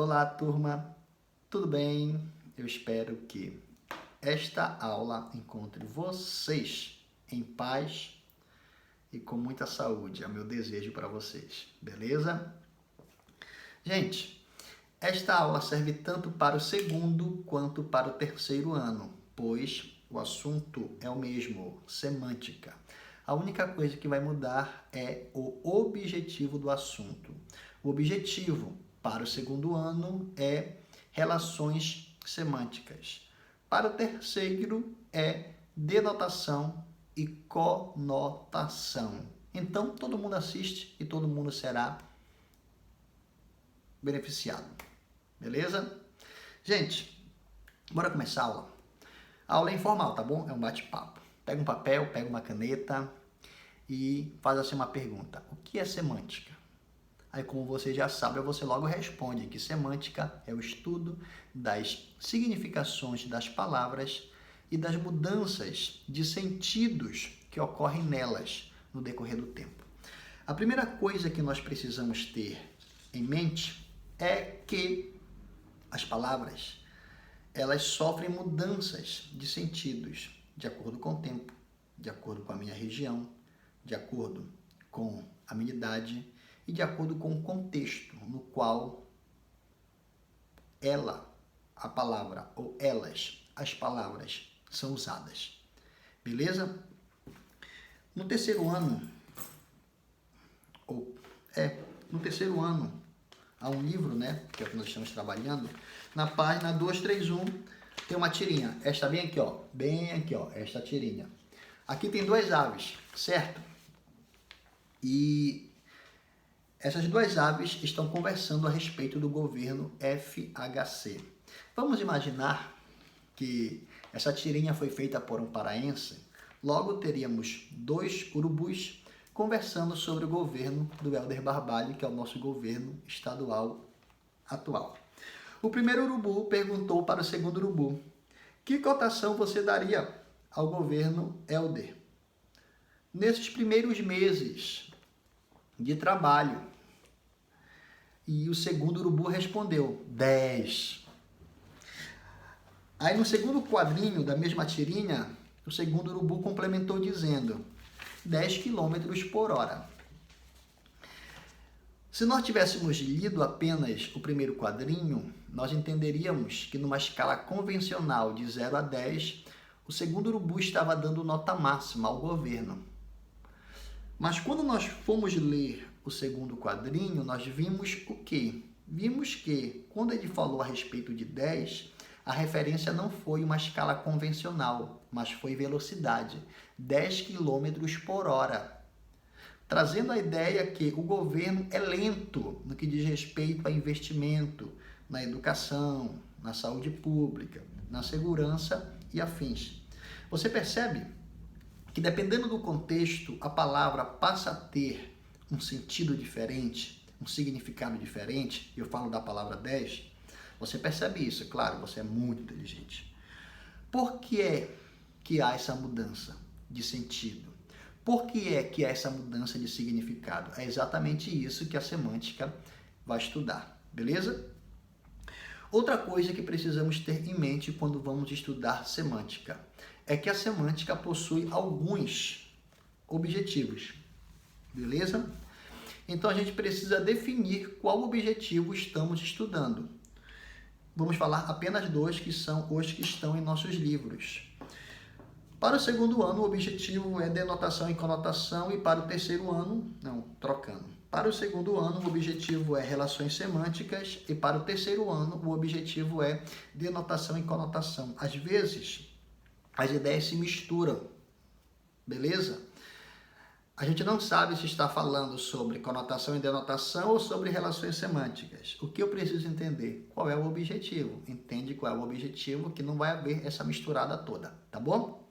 Olá, turma, tudo bem? Eu espero que esta aula encontre vocês em paz e com muita saúde. É o meu desejo para vocês, beleza? Gente, esta aula serve tanto para o segundo quanto para o terceiro ano, pois o assunto é o mesmo, semântica. A única coisa que vai mudar é o objetivo do assunto. O objetivo para o segundo ano é relações semânticas. Para o terceiro é denotação e conotação. Então, todo mundo assiste e todo mundo será beneficiado. Beleza? Gente, bora começar a aula. A aula é informal, tá bom? É um bate-papo. Pega um papel, pega uma caneta e faz assim uma pergunta. O que é semântica? Aí, como você já sabe, você logo responde que semântica é o estudo das significações das palavras e das mudanças de sentidos que ocorrem nelas no decorrer do tempo. A primeira coisa que nós precisamos ter em mente é que as palavras, elas sofrem mudanças de sentidos de acordo com o tempo, de acordo com a minha região, de acordo com a minha idade e de acordo com o contexto no qual ela, a palavra, ou elas, as palavras, são usadas. Beleza? No terceiro ano, há um livro, né, que é o que nós estamos trabalhando, na página 231 tem uma tirinha. Esta bem aqui, ó, esta tirinha. Aqui tem duas aves, certo? E essas duas aves estão conversando a respeito do governo FHC. Vamos imaginar que essa tirinha foi feita por um paraense. Logo teríamos dois urubus conversando sobre o governo do Helder Barbalho, que é o nosso governo estadual atual. O primeiro urubu perguntou para o segundo urubu: que cotação você daria ao governo Helder nesses primeiros meses de trabalho? E o segundo urubu respondeu: 10. Aí no segundo quadrinho da mesma tirinha, o segundo urubu complementou dizendo: 10 km por hora. Se nós tivéssemos lido apenas o primeiro quadrinho, nós entenderíamos que numa escala convencional de 0 a 10, o segundo urubu estava dando nota máxima ao governo. Mas quando nós fomos ler o segundo quadrinho, nós vimos o quê? Vimos que, quando ele falou a respeito de 10, a referência não foi uma escala convencional, mas foi velocidade, 10 km por hora. Trazendo a ideia que o governo é lento no que diz respeito a investimento na educação, na saúde pública, na segurança e afins. Você percebe que, dependendo do contexto, a palavra passa a ter um sentido diferente, um significado diferente. Eu falo da palavra 10. Você percebe isso, claro, você é muito inteligente. Por que é que há essa mudança de sentido? Por que é que há essa mudança de significado? É exatamente isso que a semântica vai estudar, beleza? Outra coisa que precisamos ter em mente quando vamos estudar semântica é que a semântica possui alguns objetivos, beleza? Então a gente precisa definir qual objetivo estamos estudando. Vamos falar apenas dois, que são os que estão em nossos livros. Para o segundo ano, o objetivo é denotação e conotação, e para o terceiro ano, Para o segundo ano, o objetivo é relações semânticas, e para o terceiro ano, o objetivo é denotação e conotação. Às vezes, as ideias se misturam, beleza? A gente não sabe se está falando sobre conotação e denotação ou sobre relações semânticas. O que eu preciso entender? Qual é o objetivo? Entende qual é o objetivo, que não vai haver essa misturada toda, tá bom?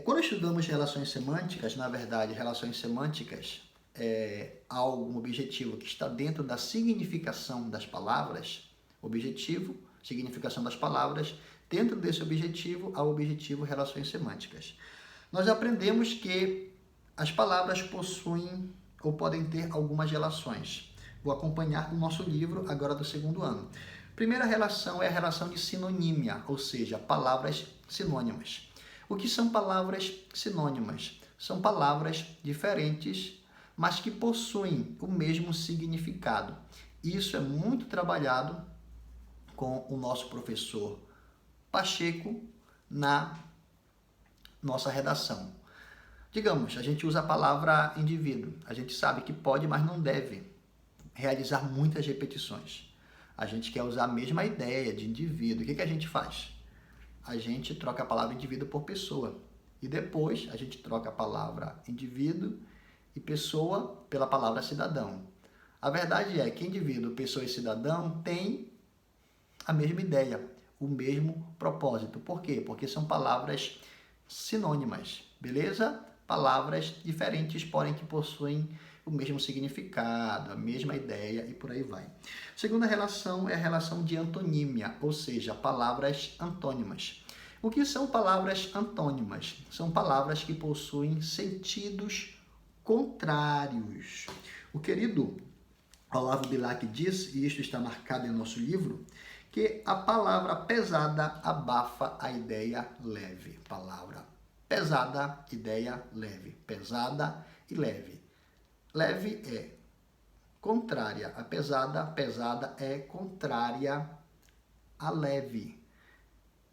Quando estudamos relações semânticas, na verdade, relações semânticas é algum objetivo que está dentro da significação das palavras, objetivo, significação das palavras, dentro desse objetivo, há o objetivo relações semânticas. Nós aprendemos que as palavras possuem ou podem ter algumas relações. vou acompanhar o nosso livro agora do segundo ano. Primeira relação é a relação de sinonímia, ou seja, palavras sinônimas. O que são palavras sinônimas? São palavras diferentes, mas que possuem o mesmo significado. Isso é muito trabalhado com o nosso professor Pacheco na nossa redação. Digamos, a gente usa a palavra indivíduo. A gente sabe que pode, mas não deve realizar muitas repetições. A gente quer usar a mesma ideia de indivíduo. O que a gente faz? A gente troca a palavra indivíduo por pessoa. E depois a gente troca a palavra indivíduo e pessoa pela palavra cidadão. A verdade é que indivíduo, pessoa e cidadão têm a mesma ideia, o mesmo propósito. Por quê? Porque são palavras sinônimas, beleza? Palavras diferentes, porém que possuem o mesmo significado, a mesma ideia e por aí vai. Segunda relação é a relação de antonímia, ou seja, palavras antônimas. O que são palavras antônimas? São palavras que possuem sentidos contrários. O querido Olavo Bilac diz, e isto está marcado em nosso livro, que a palavra pesada abafa a ideia leve. Palavra pesada, ideia leve. Pesada e leve. Leve é contrária a pesada, pesada é contrária a leve.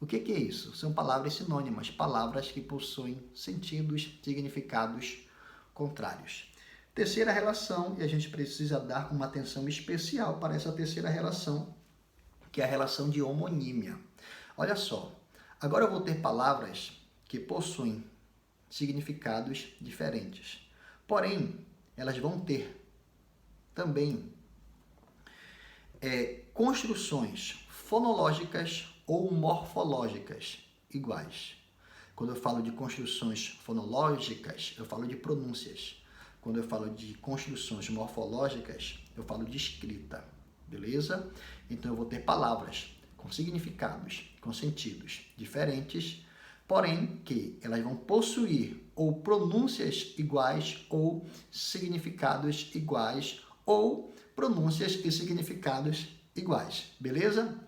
O que é isso? São palavras sinônimas, palavras que possuem sentidos, significados contrários. Terceira relação, e a gente precisa dar uma atenção especial para essa terceira relação, que é a relação de homonímia. Olha só, agora eu vou ter palavras que possuem significados diferentes. Porém, elas vão ter também construções fonológicas ou morfológicas iguais. Quando eu falo de construções fonológicas, eu falo de pronúncias. Quando eu falo de construções morfológicas, eu falo de escrita, beleza? Então eu vou ter palavras com significados, com sentidos diferentes, porém que elas vão possuir ou pronúncias iguais ou significados iguais ou pronúncias e significados iguais, beleza?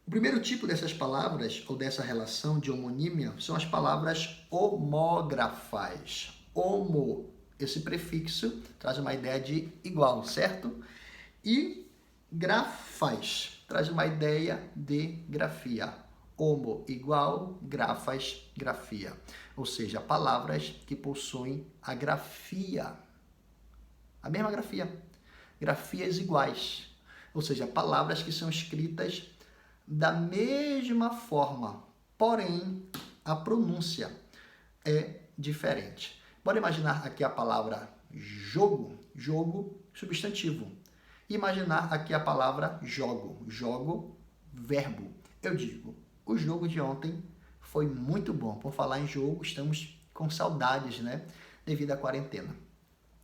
O primeiro tipo dessas palavras ou dessa relação de homonímia são as palavras homógrafas. Homo, esse prefixo traz uma ideia de igual, certo? E grafas traz uma ideia de grafia. Homo igual, grafas, grafia. Ou seja, palavras que possuem a grafia. A mesma grafia. Grafias iguais. Ou seja, palavras que são escritas da mesma forma, porém a pronúncia é diferente. Bora imaginar aqui a palavra jogo, jogo, substantivo. Imaginar aqui a palavra jogo, jogo, verbo. Eu digo, o jogo de ontem foi muito bom. Por falar em jogo, estamos com saudades, né? Devido à quarentena.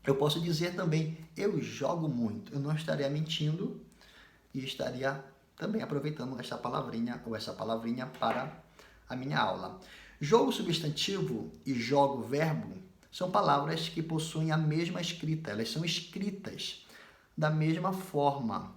Eu posso dizer também, eu jogo muito. Eu não estaria mentindo e estaria também aproveitando esta palavrinha ou essa palavrinha para a minha aula. Jogo substantivo e jogo verbo são palavras que possuem a mesma escrita. Elas são escritas da mesma forma.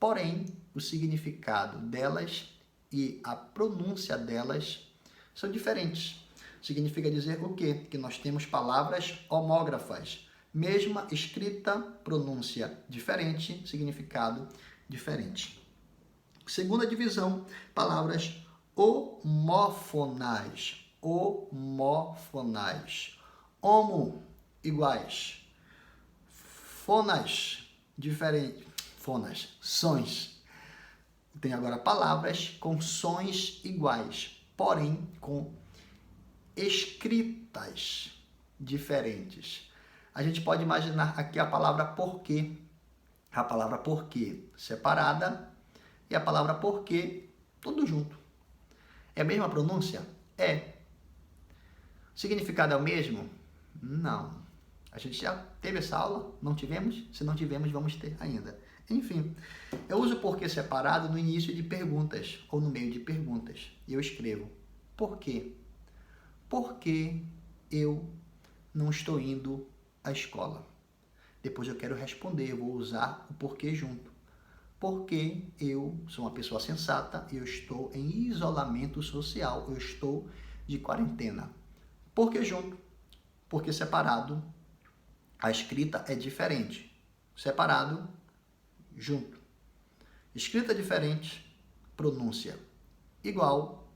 Porém, o significado delas e a pronúncia delas são diferentes. Significa dizer o quê? Que nós temos palavras homógrafas. Mesma escrita, pronúncia diferente, significado diferente. Segunda divisão, palavras homófonais. Homófonais. Homo, iguais. Fonas, diferente. Fonas, sons. Tem agora palavras com sons iguais, porém com escritas diferentes. A gente pode imaginar aqui a palavra porquê. A palavra porquê separada e a palavra porquê tudo junto. É a mesma pronúncia? É. O significado é o mesmo? Não. A gente já teve essa aula? Não tivemos? Se não tivemos, vamos ter ainda. Enfim, eu uso porquê separado no início de perguntas ou no meio de perguntas. E eu escrevo por quê? Por que eu não estou indo à escola? depois eu quero responder, eu vou usar o porquê junto. Porque eu sou uma pessoa sensata, eu estou em isolamento social, eu estou de quarentena. Por que junto? Porque separado, a escrita é diferente. Separado, junto. Escrita diferente, pronúncia igual,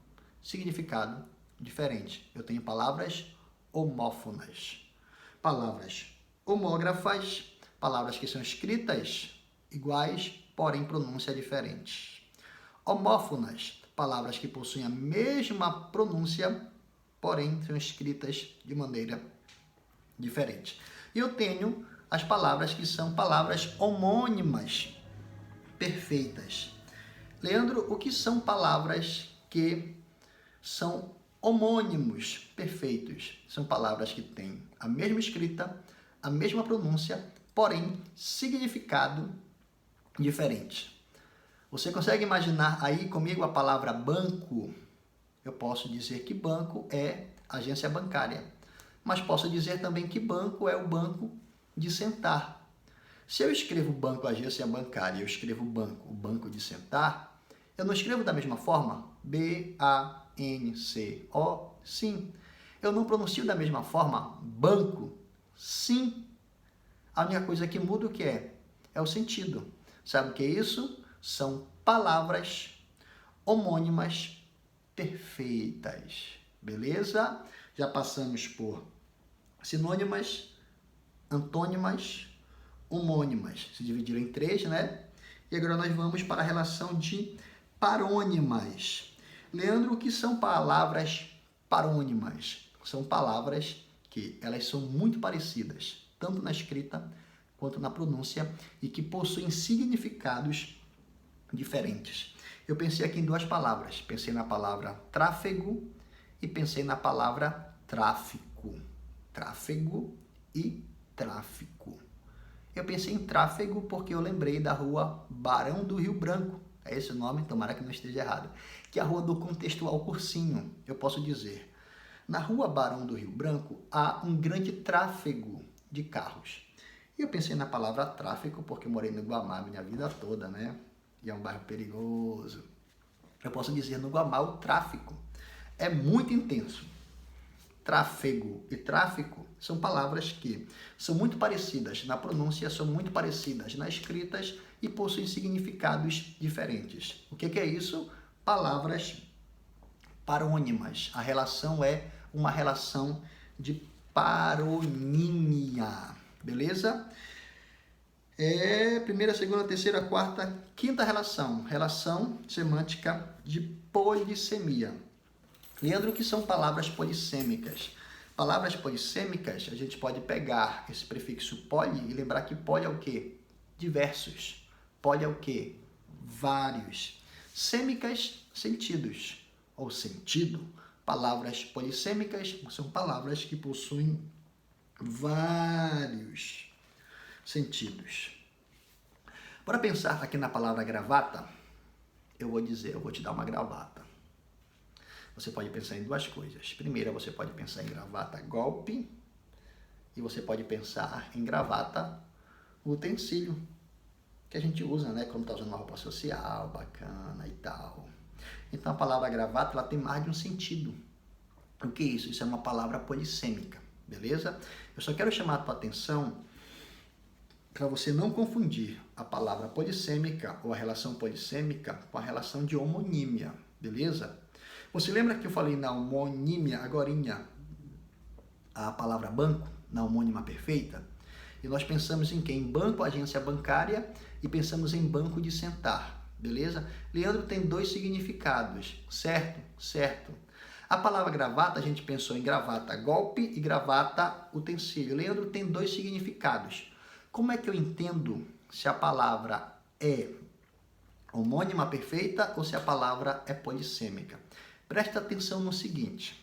significado diferente. Eu tenho palavras homófonas, palavras homógrafas, palavras que são escritas iguais, porém pronúncia diferente. Homófonas, palavras que possuem a mesma pronúncia, porém são escritas de maneira diferente. E eu tenho as palavras que são palavras homônimas, perfeitas. Leandro, o que são palavras que são homônimos perfeitos? São palavras que têm a mesma escrita, a mesma pronúncia, porém significado diferente. Você consegue imaginar aí comigo a palavra banco? Eu posso dizer que banco é agência bancária, mas posso dizer também que banco é o banco de sentar. Se eu escrevo banco, agência bancária, e eu escrevo banco, o banco de sentar, eu não escrevo da mesma forma? B-A-N-C-O? Sim. Eu não pronuncio da mesma forma banco? Sim. A única coisa que muda o que é? É o sentido. Sabe o que é isso? São palavras homônimas perfeitas. Beleza? Já passamos por sinônimas, antônimas, homônimas. Se dividiram em 3, né? E agora nós vamos para a relação de parônimas. Leandro, o que são palavras parônimas? São palavras que elas são muito parecidas, tanto na escrita quanto na pronúncia, e que possuem significados diferentes. Eu pensei aqui em 2 palavras. Pensei na palavra tráfego e pensei na palavra tráfico. Tráfego e tráfico. Eu pensei em tráfego porque eu lembrei da rua Barão do Rio Branco. É esse o nome, tomara que não esteja errado. Que é a rua do Contextual Cursinho. Eu posso dizer, na rua Barão do Rio Branco há um grande tráfego de carros. E eu pensei na palavra tráfego porque eu morei no Guamá minha vida toda, né? E é um bairro perigoso. Eu posso dizer no Guamá o tráfico é muito intenso. Tráfego e tráfico são palavras que são muito parecidas na pronúncia, são muito parecidas nas escritas e possuem significados diferentes. O que é isso? Palavras parônimas. A relação é uma relação de paronímia. Beleza? Primeira, segunda, terceira, quarta, quinta relação. Relação semântica de polissemia. Leandro, o que são palavras polissêmicas? Palavras polissêmicas, a gente pode pegar esse prefixo poli e lembrar que poli é o quê? Diversos. Poli é o quê? Vários. Sêmicas, sentidos ou sentido. Palavras polissêmicas são palavras que possuem vários sentidos. Para pensar aqui na palavra gravata, eu vou te dar uma gravata. Você pode pensar em 2 coisas. Primeiro, você pode pensar em gravata golpe e você pode pensar em gravata utensílio, que a gente usa, né, quando está usando uma roupa social, bacana e tal. Então, a palavra gravata, ela tem mais de um sentido. O que é isso? Isso é uma palavra polissêmica, beleza? Eu só quero chamar a tua atenção para você não confundir a palavra polissêmica ou a relação polissêmica com a relação de homonímia, beleza? Você lembra que eu falei na homonímia, agorinha, a palavra banco, na homônima perfeita? E nós pensamos em quê? Em banco, agência bancária, e pensamos em banco de sentar, beleza? Leandro, tem 2 significados, certo? Certo. A palavra gravata, a gente pensou em gravata golpe e gravata utensílio. Leandro, tem 2 significados. Como é que eu entendo se a palavra é homônima perfeita ou se a palavra é polissêmica? Presta atenção no seguinte.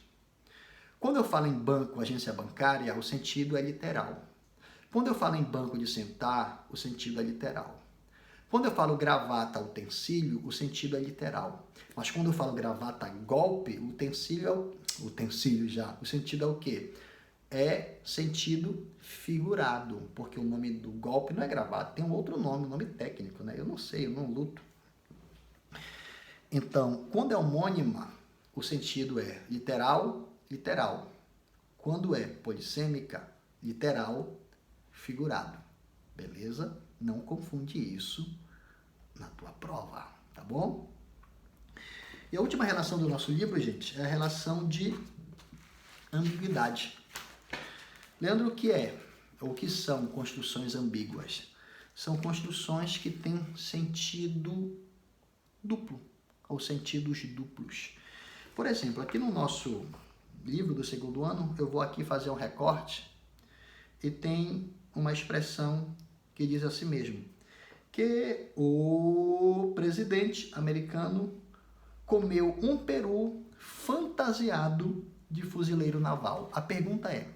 Quando eu falo em banco, agência bancária, o sentido é literal. Quando eu falo em banco de sentar, o sentido é literal. Quando eu falo gravata utensílio, o sentido é literal. Mas quando eu falo gravata golpe, o sentido é o quê? é sentido figurado, porque o nome do golpe não é gravado, tem um outro nome, um nome técnico, né? Eu não sei, eu não luto. Então, quando é homônima, o sentido é literal, literal. Quando é polissêmica, literal, figurado. Beleza? Não confunde isso na tua prova, tá bom? E a última relação do nosso livro, gente, é a relação de ambiguidade. Lembra o que é, ou o que são construções ambíguas? São construções que têm sentido duplo, ou sentidos duplos. Por exemplo, aqui no nosso livro do segundo ano, eu vou aqui fazer um recorte e tem uma expressão que diz assim mesmo, que o presidente americano comeu um peru fantasiado de fuzileiro naval. A pergunta é,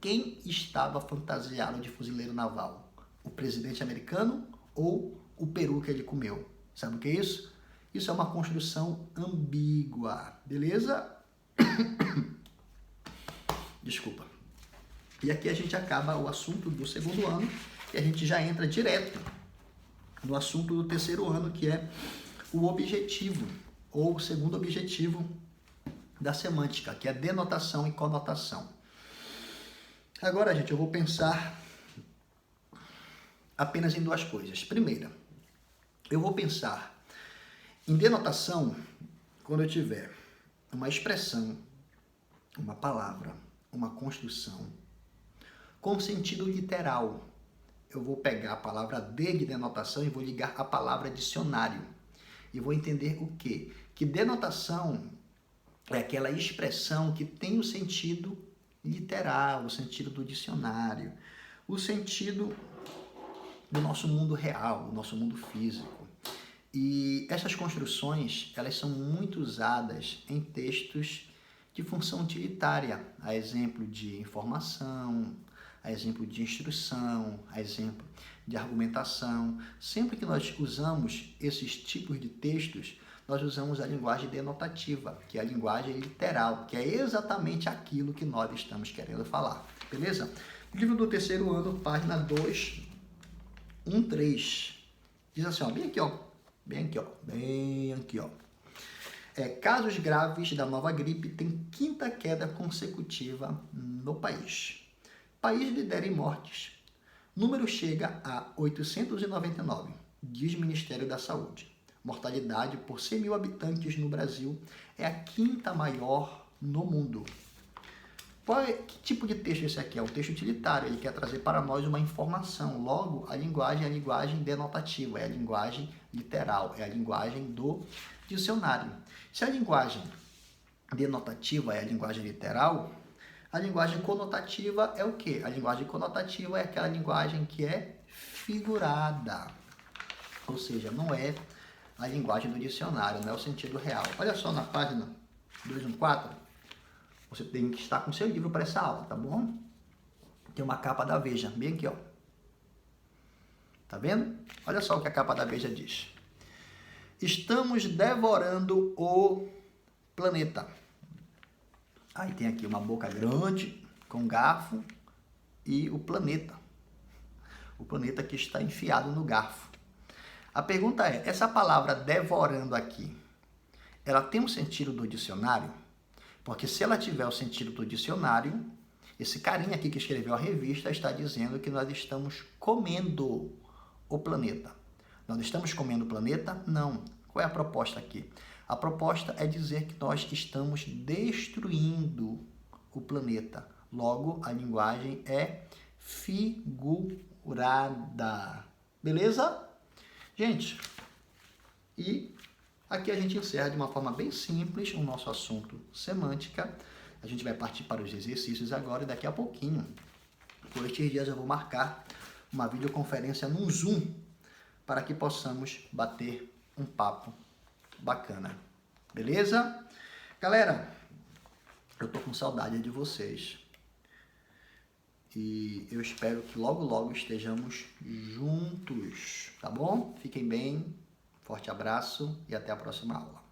quem estava fantasiado de fuzileiro naval? O presidente americano ou o peru que ele comeu? Sabe o que é isso? Isso é uma construção ambígua, beleza? Desculpa. E aqui a gente acaba o assunto do segundo ano e a gente já entra direto no assunto do terceiro ano, que é o objetivo, ou o segundo objetivo da semântica, que é denotação e conotação. Agora, gente, eu vou pensar apenas em duas coisas. Primeira, eu vou pensar em denotação quando eu tiver uma expressão, uma palavra, uma construção com sentido literal. Eu vou pegar a palavra de denotação e vou ligar a palavra dicionário. E vou entender o quê? Que denotação é aquela expressão que tem o sentido literal, o sentido do dicionário, o sentido do nosso mundo real, do nosso mundo físico. E essas construções, elas são muito usadas em textos de função utilitária, a exemplo de informação, a exemplo de instrução, a exemplo de argumentação. Sempre que nós usamos esses tipos de textos, nós usamos a linguagem denotativa, que é a linguagem literal, que é exatamente aquilo que nós estamos querendo falar. Beleza? Livro do terceiro ano, página 213. Diz assim, ó, bem aqui, ó. Bem aqui, ó. Bem aqui, ó. Casos graves da nova gripe têm quinta queda consecutiva no país. País lidera em mortes. Número chega a 899, diz o Ministério da Saúde. Mortalidade por 100 mil habitantes no Brasil é a quinta maior no mundo. Que tipo de texto esse aqui? É um texto utilitário, ele quer trazer para nós uma informação. Logo, a linguagem é a linguagem denotativa, é a linguagem literal, é a linguagem do dicionário. Se a linguagem denotativa é a linguagem literal, a linguagem conotativa é o quê? A linguagem conotativa é aquela linguagem que é figurada, ou seja, não é a linguagem do dicionário, não é o sentido real. Olha só na página 214, você tem que estar com seu livro para essa aula, tá bom? Tem uma capa da Veja, bem aqui, ó. Tá vendo? Olha só o que a capa da Veja diz. Estamos devorando o planeta. Aí tem aqui uma boca grande, com garfo, e o planeta. O planeta que está enfiado no garfo. A pergunta é, essa palavra devorando aqui, ela tem um sentido do dicionário? Porque se ela tiver o sentido do dicionário, esse carinha aqui que escreveu a revista está dizendo que nós estamos comendo o planeta. Nós estamos comendo o planeta? Não. Qual é a proposta aqui? A proposta é dizer que nós estamos destruindo o planeta. Logo, a linguagem é figurada. Beleza? Gente, e aqui a gente encerra de uma forma bem simples o nosso assunto semântica. A gente vai partir para os exercícios agora e daqui a pouquinho, por estes dias, eu vou marcar uma videoconferência no Zoom para que possamos bater um papo bacana. Beleza? Galera, eu tô com saudade de vocês. E eu espero que logo, logo estejamos juntos, tá bom? Fiquem bem, forte abraço e até a próxima aula.